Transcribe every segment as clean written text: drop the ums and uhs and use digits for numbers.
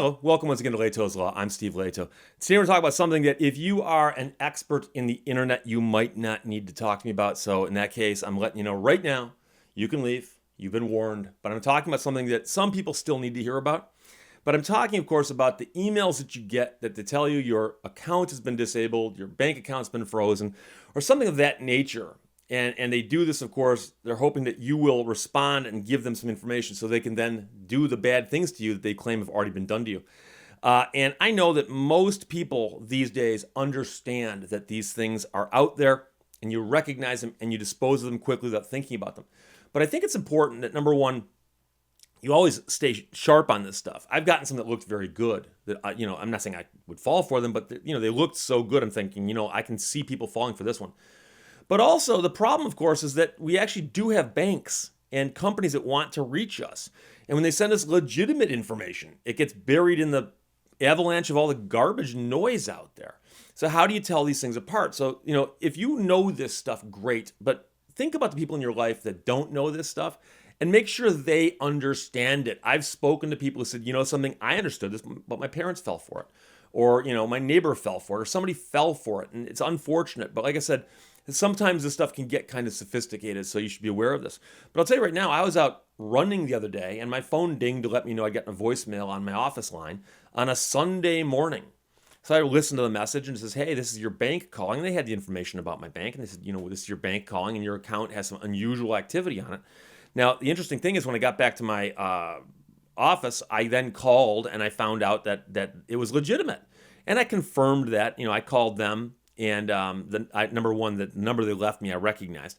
Hello, welcome once again to Lehto's Law. I'm Steve Lehto. Today we're talking about something that if you are an expert in the internet, you might not need to talk to me about. So in that case, I'm letting you know right now, you can leave. You've been warned. But I'm talking about something that some people still need to hear about. But I'm talking, of course, about the emails that you get that tell you your account has been disabled, your bank account's been frozen, or something of that nature. And they do this, of course, they're hoping that you will respond and give them some information so they can then do the bad things to you that they claim have already been done to you. And I know that most people these days understand that these things are out there and you recognize them and you dispose of them quickly without thinking about them. But I think it's important that, number one, you always stay sharp on this stuff. I've gotten some that looked very good. That I'm not saying I would fall for them, but they looked so good. I'm thinking, I can see people falling for this one. But also, the problem, of course, is that we actually do have banks and companies that want to reach us. And when they send us legitimate information, it gets buried in the avalanche of all the garbage noise out there. So how do you tell these things apart? So, if you know this stuff, great. But think about the people in your life that don't know this stuff and make sure they understand it. I've spoken to people who said, something, I understood this, but my parents fell for it. Or, my neighbor fell for it, or somebody fell for it. And it's unfortunate. But like I said, sometimes this stuff can get kind of sophisticated, so you should be aware of this. But I'll tell you right now, I was out running the other day, and my phone dinged to let me know I'd gotten a voicemail on my office line on a Sunday morning. So I listened to the message, and it says, hey, this is your bank calling. And they had the information about my bank, and they said, this is your bank calling, and your account has some unusual activity on it. Now, the interesting thing is when I got back to my office, I then called, and I found out that it was legitimate. And I confirmed that, I called them. And number one, the number they left me, I recognized.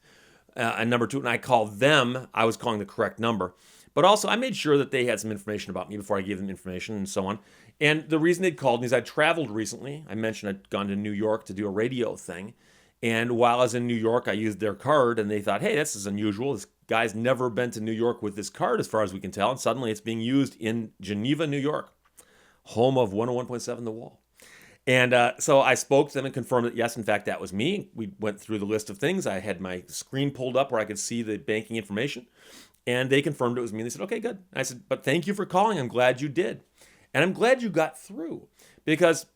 And number two, when I called them, I was calling the correct number. But also, I made sure that they had some information about me before I gave them information and so on. And the reason they'd called me is I traveled recently. I mentioned I'd gone to New York to do a radio thing. And while I was in New York, I used their card. And they thought, hey, this is unusual. This guy's never been to New York with this card, as far as we can tell. And suddenly it's being used in Geneva, New York, home of 101.7 The Wall. And so I spoke to them and confirmed that, yes, in fact, that was me. We went through the list of things. I had my screen pulled up where I could see the banking information. And they confirmed it was me. And they said, okay, good. I said, but thank you for calling. I'm glad you did. And I'm glad you got through. Because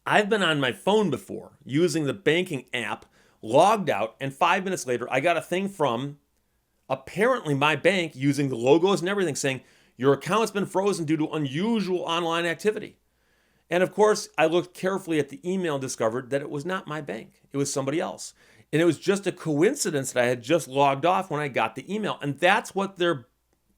I've been on my phone before using the banking app, logged out, and 5 minutes later, I got a thing from apparently my bank using the logos and everything saying, your account's been frozen due to unusual online activity. And of course, I looked carefully at the email and discovered that it was not my bank. It was somebody else. And it was just a coincidence that I had just logged off when I got the email. And that's what they're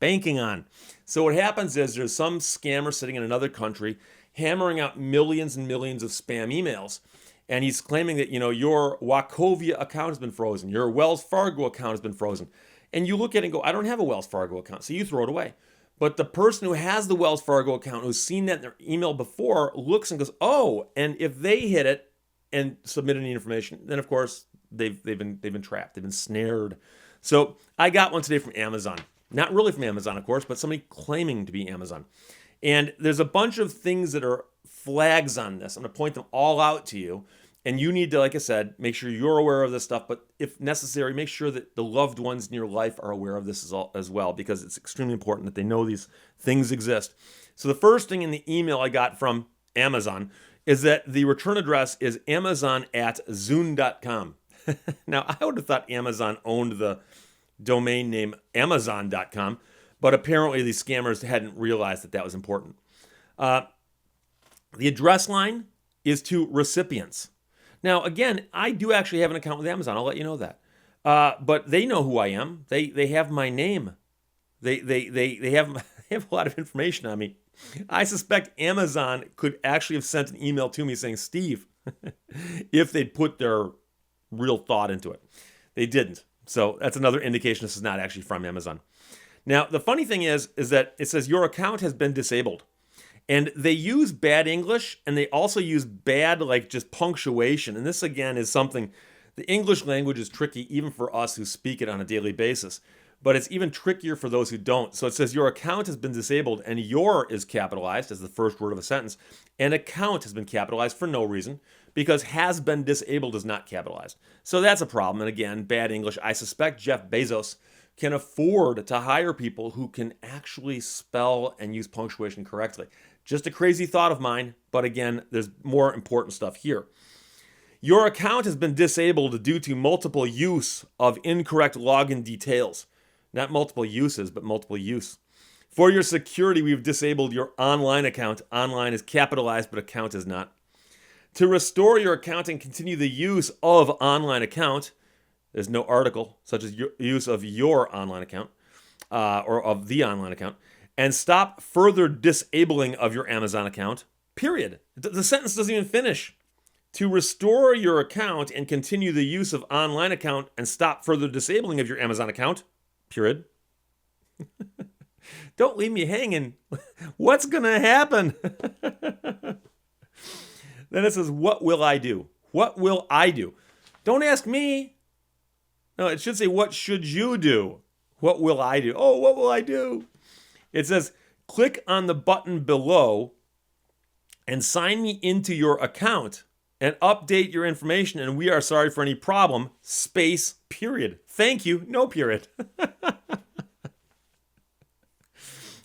banking on. So what happens is there's some scammer sitting in another country hammering out millions and millions of spam emails. And he's claiming that, your Wachovia account has been frozen. Your Wells Fargo account has been frozen. And you look at it and go, I don't have a Wells Fargo account. So you throw it away. But the person who has the Wells Fargo account, who's seen that in their email before, looks and goes, oh, and if they hit it and submit any information, then of course they've been trapped, they've been snared. So I got one today from Amazon. Not really from Amazon, of course, but somebody claiming to be Amazon. And there's a bunch of things that are flags on this. I'm going to point them all out to you. And you need to, like I said, make sure you're aware of this stuff. But if necessary, make sure that the loved ones in your life are aware of this as well, because it's extremely important that they know these things exist. So the first thing in the email I got from Amazon is that the return address is amazon@zune.com. Now, I would have thought Amazon owned the domain name amazon.com, but apparently these scammers hadn't realized that was important. The address line is to recipients. Now, again, I do actually have an account with Amazon. I'll let you know that. But they know who I am. They have my name. They have a lot of information on me. I suspect Amazon could actually have sent an email to me saying, Steve, if they'd put their real thought into it. They didn't. So that's another indication this is not actually from Amazon. Now, the funny thing is that it says your account has been disabled. And they use bad English, and they also use bad, just punctuation. And this, again, is something, the English language is tricky even for us who speak it on a daily basis. But it's even trickier for those who don't. So it says your account has been disabled, and your is capitalized as the first word of a sentence. And account has been capitalized for no reason, because has been disabled is not capitalized. So that's a problem. And again, bad English. I suspect Jeff Bezos can afford to hire people who can actually spell and use punctuation correctly. Just a crazy thought of mine, but again, there's more important stuff here. Your account has been disabled due to multiple use of incorrect login details. Not multiple uses, but multiple use. For your security, we've disabled your online account. Online is capitalized, but account is not. To restore your account and continue the use of online account, there's no article, such as use of your online account or of the online account, and stop further disabling of your Amazon account, period. The sentence doesn't even finish. To restore your account and continue the use of online account and stop further disabling of your Amazon account, period. Don't leave me hanging. What's going to happen? Then it says, what will I do? What will I do? Don't ask me. No, it should say, what should you do? What will I do? Oh, what will I do? It says, click on the button below and sign me into your account and update your information, and we are sorry for any problem, space, period. Thank you, no period.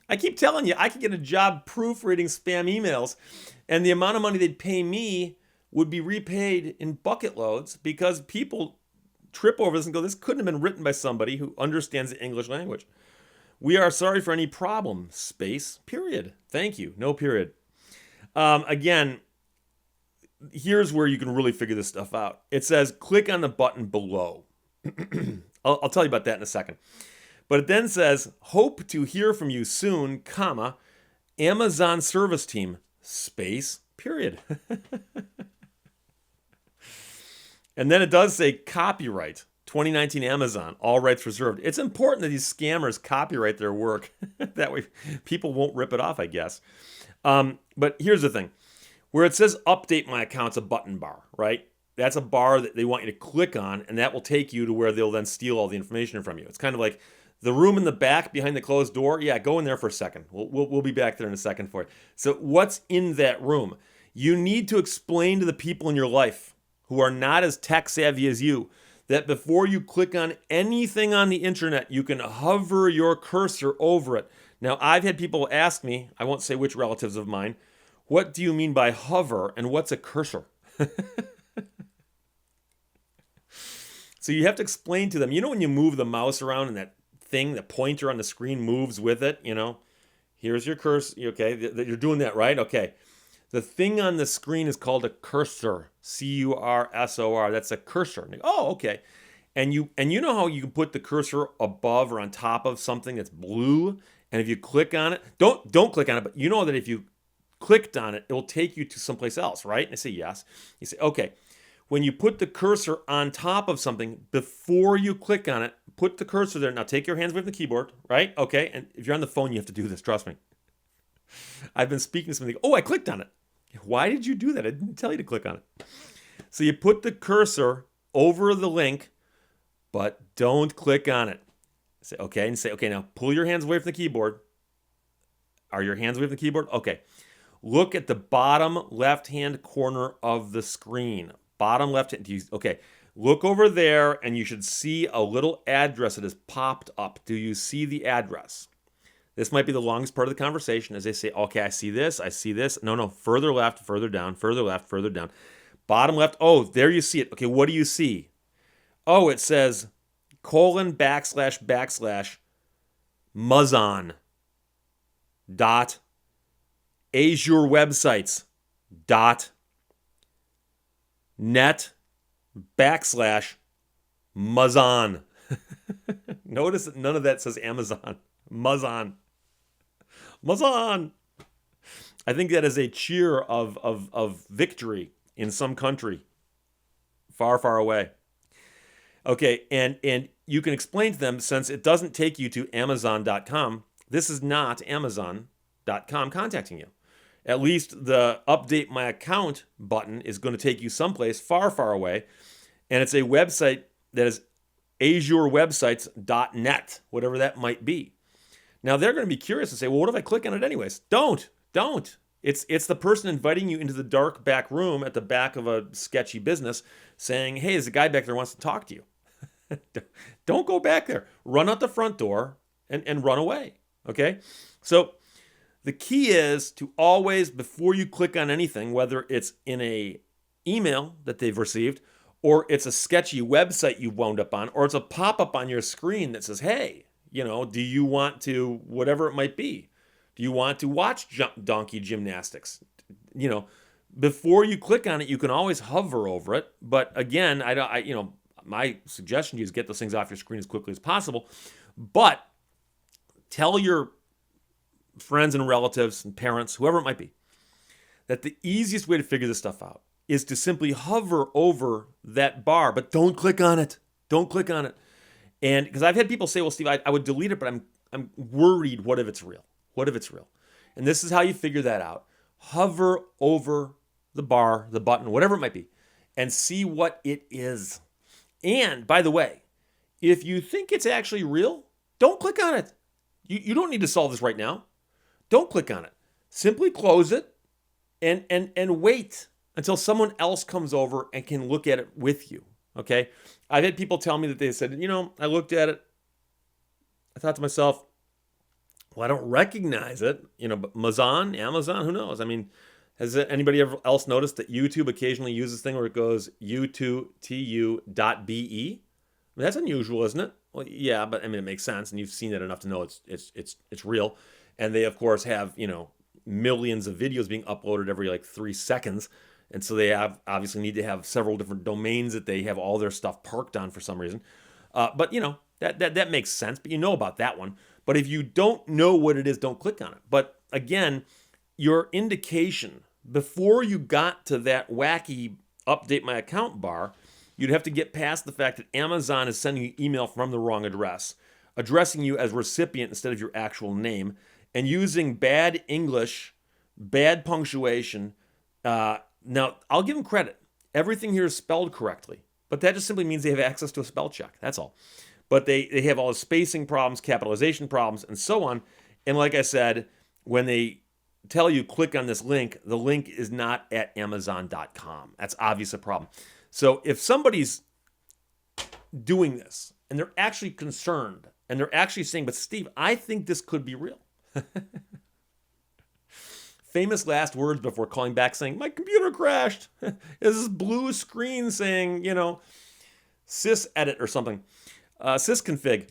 I keep telling you, I could get a job proofreading spam emails, and the amount of money they'd pay me would be repaid in bucket loads because people trip over this and go, this couldn't have been written by somebody who understands the English language. We are sorry for any problem, space, period. Thank you, no period. Again, here's where you can really figure this stuff out. It says, click on the button below. I'll tell you about that in a second. But it then says, hope to hear from you soon, comma, Amazon service team, space, period. And then it does say copyright, 2019 Amazon, all rights reserved. It's important that these scammers copyright their work. That way people won't rip it off, I guess. But here's the thing. Where it says update my account's a button bar, right? That's a bar that they want you to click on, and that will take you to where they'll then steal all the information from you. It's kind of like the room in the back behind the closed door. Yeah, go in there for a second. We'll be back there in a second for you. So what's in that room? You need to explain to the people in your life who are not as tech savvy as you that before you click on anything on the internet, you can hover your cursor over it. Now, I've had people ask me, I won't say which relatives of mine, what do you mean by hover and what's a cursor? So you have to explain to them, when you move the mouse around and that thing, the pointer on the screen moves with it, here's your cursor. Okay, you're doing that, right? Okay. The thing on the screen is called a cursor, C-U-R-S-O-R. That's a cursor. Oh, okay. And you know how you can put the cursor above or on top of something that's blue, and if you click on it, don't click on it, but you know that if you clicked on it, it will take you to someplace else, right? And I say yes. You say, okay. When you put the cursor on top of something, before you click on it, put the cursor there. Now take your hands away from the keyboard, right? Okay. And if you're on the phone, you have to do this. Trust me. I've been speaking to somebody. Oh, I clicked on it. Why did you do that? I didn't tell you to click on it. So you put the cursor over the link, but don't click on it. Say, okay. And say, okay, now pull your hands away from the keyboard. Are your hands away from the keyboard? Okay. Look at the bottom left-hand corner of the screen. Bottom left hand. Okay. Look over there, and you should see a little address that has popped up. Do you see the address? This might be the longest part of the conversation as they say, okay, I see this, I see this. No, further left, further down, further left, further down. Bottom left. Oh, there you see it. Okay, what do you see? Oh, it says :// dot Azure websites dot net /Mazon. Notice that none of that says Amazon. Mazon. I think that is a cheer of victory in some country far, far away. Okay, and you can explain to them, since it doesn't take you to Amazon.com, this is not Amazon.com contacting you. At least the update my account button is going to take you someplace far, far away. And it's a website that is azurewebsites.net, whatever that might be. Now they're going to be curious and say, well, what if I click on it anyways? Don't. It's the person inviting you into the dark back room at the back of a sketchy business saying, hey, there's a guy back there who wants to talk to you. Don't go back there. Run out the front door and run away. Okay? So the key is to always, before you click on anything, whether it's in a email that they've received, or it's a sketchy website you wound up on, or it's a pop-up on your screen that says, hey, do you want to, whatever it might be, do you want to watch donkey gymnastics? Before you click on it, you can always hover over it. But again, my suggestion to you is get those things off your screen as quickly as possible. But tell your friends and relatives and parents, whoever it might be, that the easiest way to figure this stuff out is to simply hover over that bar, but don't click on it. Don't click on it. And because I've had people say, well, Steve, I would delete it, but I'm worried. What if it's real? What if it's real? And this is how you figure that out. Hover over the bar, the button, whatever it might be, and see what it is. And by the way, if you think it's actually real, don't click on it. You don't need to solve this right now. Don't click on it. Simply close it and wait until someone else comes over and can look at it with you. Okay? I've had people tell me that they said, I looked at it. I thought to myself, well, I don't recognize it. But Amazon, who knows? I mean, has anybody ever else noticed that YouTube occasionally uses this thing where it goes u2tu.be? That's unusual, isn't it? Well, yeah, but I mean, it makes sense, and you've seen it enough to know it's real. And they, of course, have millions of videos being uploaded every like 3 seconds, and so they obviously need to have several different domains that they have all their stuff parked on for some reason. But that makes sense. But you know about that one. But if you don't know what it is, don't click on it. But again, your indication before you got to that wacky update my account bar, you'd have to get past the fact that Amazon is sending you email from the wrong address, addressing you as recipient instead of your actual name, and using bad English, bad punctuation. Now, I'll give them credit. Everything here is spelled correctly, but that just simply means they have access to a spell check. That's all. But they have all the spacing problems, capitalization problems, and so on. And like I said, when they tell you click on this link, the link is not at Amazon.com. That's obviously a problem. So if somebody's doing this and they're actually concerned and they're actually saying, but Steve, I think this could be real. Famous last words before calling back saying, my computer crashed. There's this blue screen saying, sysedit or something. Sysconfig.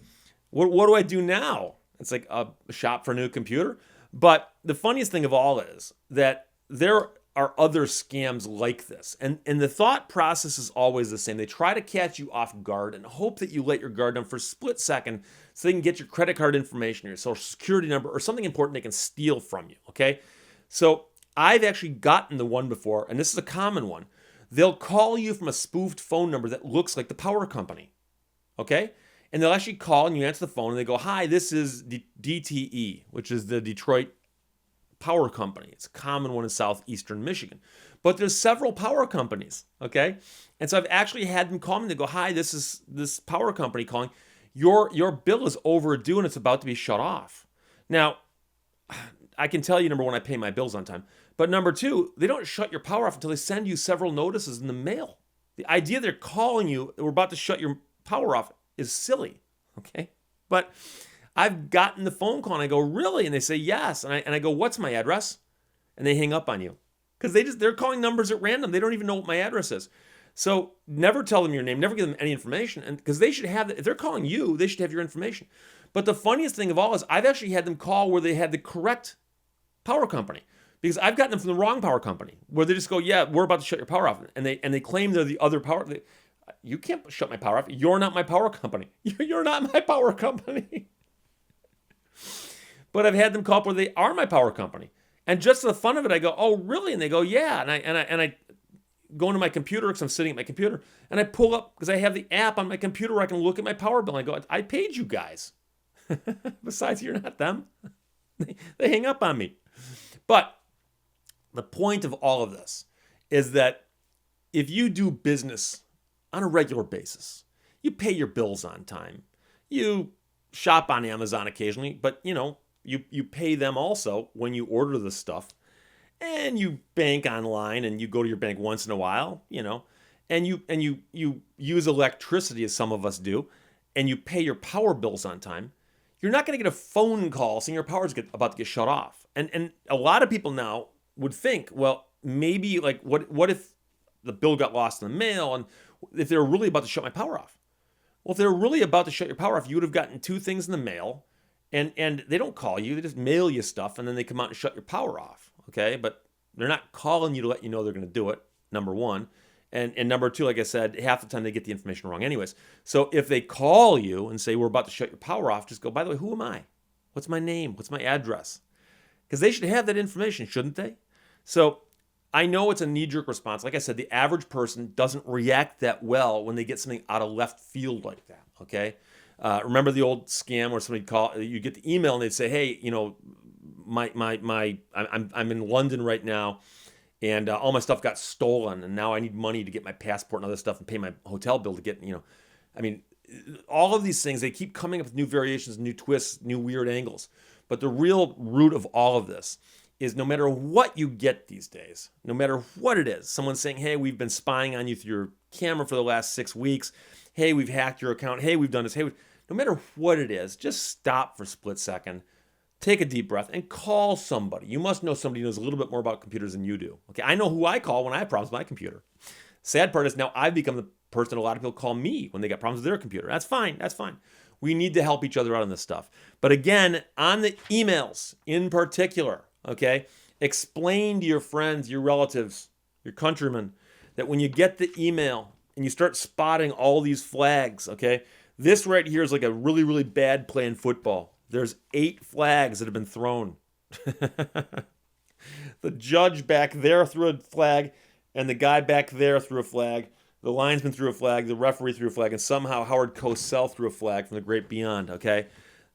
What do I do now? It's like a shop for a new computer. But the funniest thing of all is that there are other scams like this. And the thought process is always the same. They try to catch you off guard and hope that you let your guard down for a split second so they can get your credit card information, your social security number, or something important they can steal from you, okay? So I've actually gotten the one before, and this is a common one. They'll call you from a spoofed phone number that looks like the power company, okay? And they'll actually call and you answer the phone and they go, hi, this is DTE, which is the Detroit Power Company. It's a common one in southeastern Michigan. But there's several power companies, okay? And so I've actually had them call me and they go, hi, this is this power company calling. Your bill is overdue and it's about to be shut off. Now, I can tell you, number one, I pay my bills on time. But number two, they don't shut your power off until they send you several notices in the mail. The idea they're calling you, we're about to shut your power off, is silly, okay? But I've gotten the phone call and I go, really? And they say, yes. And I go, what's my address? And they hang up on you. Because they're calling numbers at random. They don't even know what my address is. So never tell them your name, never give them any information. And because they should have, if they're calling you, they should have your information. But the funniest thing of all is I've actually had them call where they had the correct power company. Because I've gotten them from the wrong power company, where they just go, yeah, we're about to shut your power off. And they claim they're the other power. You can't shut my power off. You're not my power company. You're not my power company. But I've had them call up where they are my power company. And just for the fun of it, I go, oh, really? And they go, yeah. And I go into my computer because I'm sitting at my computer. And I pull up, because I have the app on my computer where I can look at my power bill. And I go, I paid you guys. Besides, you're not them. They hang up on me. But the point of all of this is that if you do business on a regular basis, you pay your bills on time, you shop on Amazon occasionally, but you pay them also when you order the stuff, and you bank online and you go to your bank once in a while, and you use electricity as some of us do, and you pay your power bills on time, you're not going to get a phone call saying your power's about to get shut off. And a lot of people now would think, well, maybe like what if the bill got lost in the mail, and if they were really about to shut my power off? Well, if they were really about to shut your power off, you would have gotten 2 things in the mail, and they don't call you, they just mail you stuff, and then they come out and shut your power off. Okay, but they're not calling you to let you know they're going to do it. Number one. And number two, like I said, half the time they get the information wrong anyways. So if they call you and say, we're about to shut your power off, just go, by the way, who am I? What's my name? What's my address? Because they should have that information, shouldn't they? So I know it's a knee-jerk response. Like I said, the average person doesn't react that well when they get something out of left field like that, okay? Remember the old scam where you get the email and they'd say, hey, I'm in London right now, and all my stuff got stolen, and now I need money to get my passport and other stuff and pay my hotel bill to get, all of these things, they keep coming up with new variations, new twists, new weird angles. But the real root of all of this is no matter what you get these days, no matter what it is, someone's saying, hey, we've been spying on you through your camera for the last 6 weeks. Hey, we've hacked your account. Hey, we've done this. No matter what it is, just stop for a split second. Take a deep breath and call somebody. You must know somebody who knows a little bit more about computers than you do. Okay, I know who I call when I have problems with my computer. Sad part is now I've become the person a lot of people call me when they got problems with their computer. That's fine. We need to help each other out on this stuff. But again, on the emails in particular, okay, explain to your friends, your relatives, your countrymen, that when you get the email and you start spotting all these flags, okay, this right here is like a really, really bad play in football. There's 8 flags that have been thrown. The judge back there threw a flag, and the guy back there threw a flag. The linesman threw a flag. The referee threw a flag, and somehow Howard Cosell threw a flag from the great beyond, okay?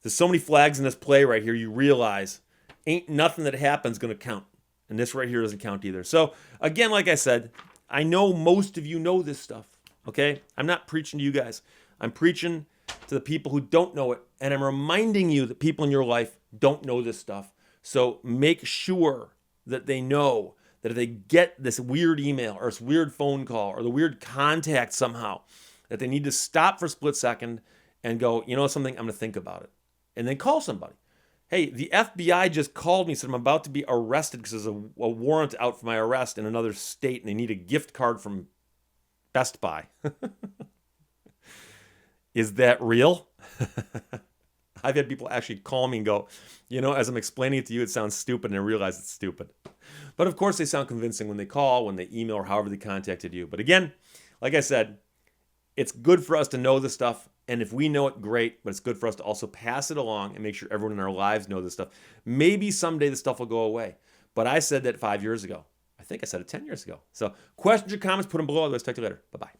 There's so many flags in this play right here, you realize ain't nothing that happens going to count. And this right here doesn't count either. So, again, like I said, I know most of you know this stuff, okay? I'm not preaching to you guys. I'm preaching to the people who don't know it, and I'm reminding you that people in your life don't know this stuff. So make sure that they know that if they get this weird email or this weird phone call or the weird contact somehow, that they need to stop for a split second and go, you know something, I'm going to think about it. And then call somebody. Hey, the FBI just called me, said I'm about to be arrested because there's a warrant out for my arrest in another state, and they need a gift card from Best Buy. Is that real? I've had people actually call me and go, as I'm explaining it to you, it sounds stupid, and I realize it's stupid. But of course, they sound convincing when they call, when they email, or however they contacted you. But again, like I said, it's good for us to know this stuff. And if we know it, great. But it's good for us to also pass it along and make sure everyone in our lives knows this stuff. Maybe someday this stuff will go away. But I said that 5 years ago. I think I said it 10 years ago. So questions or comments, put them below. Otherwise, talk to you later. Bye-bye.